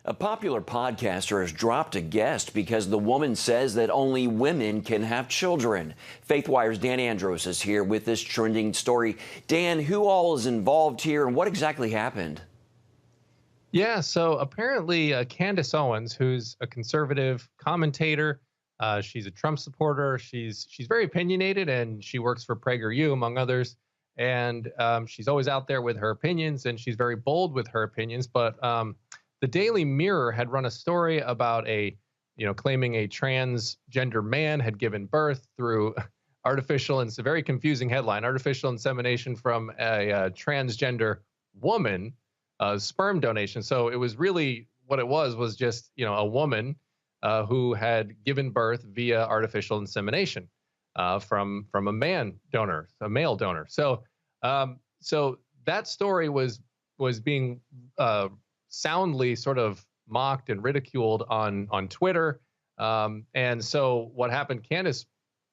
A popular podcaster has dropped a guest because the woman says that only women can have children. FaithWire's Dan Andros is here with this trending story. Dan, who all is involved here and what exactly happened? Yeah, so apparently Candace Owens, who's a conservative commentator, she's a Trump supporter. She's very opinionated, and she works for PragerU, among others. And she's always out there with her opinions, and she's very bold with her opinions. But the Daily Mirror had run a story about claiming a transgender man had given birth through artificial, and it's a very confusing headline, artificial insemination from a transgender woman, sperm donation. So it was really what it was just, a woman who had given birth via artificial insemination from a man donor, a male donor. So that story was being soundly sort of mocked and ridiculed on Twitter. And so what happened? Candace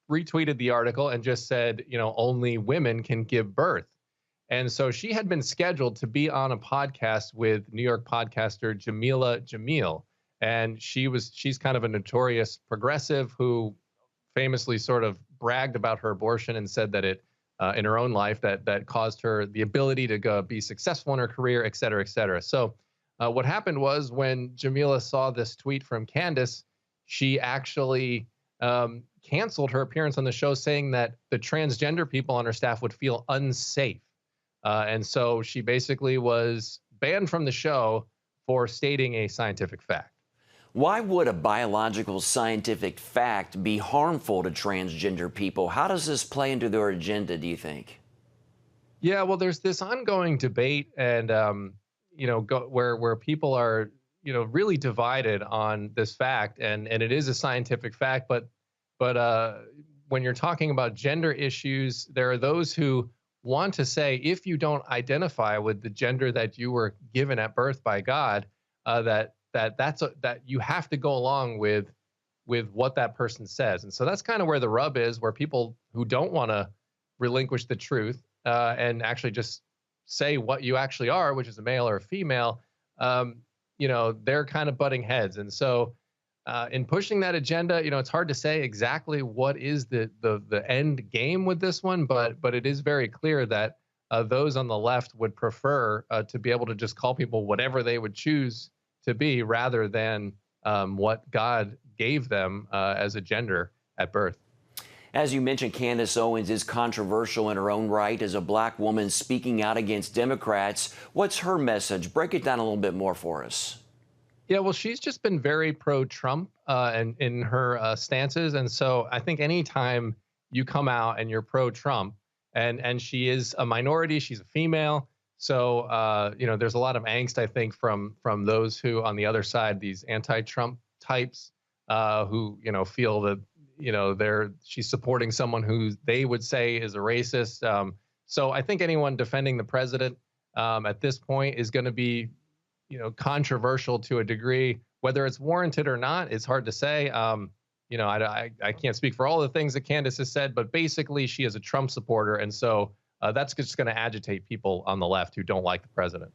retweeted the article and just said, only women can give birth. And so she had been scheduled to be on a podcast with New York podcaster Jamila Jamil. And she's kind of a notorious progressive who famously sort of bragged about her abortion and said that it in her own life that caused her the ability to go be successful in her career, et cetera, et cetera. So what happened was when Jamila saw this tweet from Candace, she actually canceled her appearance on the show, saying that the transgender people on her staff would feel unsafe. And so she basically was banned from the show for stating a scientific fact. Why would a biological scientific fact be harmful to transgender people? How does this play into their agenda, do you think? Yeah, well, there's this ongoing debate and, where people are, really divided on this fact. And it is a scientific fact. But when you're talking about gender issues, there are those who want to say if you don't identify with the gender that you were given at birth by God, that you have to go along with what that person says. And so that's kind of where the rub is, where people who don't want to relinquish the truth and actually just say what you actually are, which is a male or a female, they're kind of butting heads. And so in pushing that agenda, it's hard to say exactly what is the end game with this one, but it is very clear that those on the left would prefer to be able to just call people whatever they would choose to be, rather than what God gave them as a gender at birth. As you mentioned, Candace Owens is controversial in her own right as a black woman speaking out against Democrats. What's her message? Break it down a little bit more for us. Yeah, well, she's just been very pro-Trump and in her stances. And so I think anytime you come out and you're pro-Trump, and she is a minority, she's a female. So, there's a lot of angst, I think, from those who on the other side, these anti-Trump types who, feel that, she's supporting someone who they would say is a racist. So I think anyone defending the president at this point is going to be, controversial to a degree. Whether it's warranted or not, it's hard to say. I can't speak for all the things that Candace has said, but basically she is a Trump supporter. And so that's just going to agitate people on the left who don't like the president.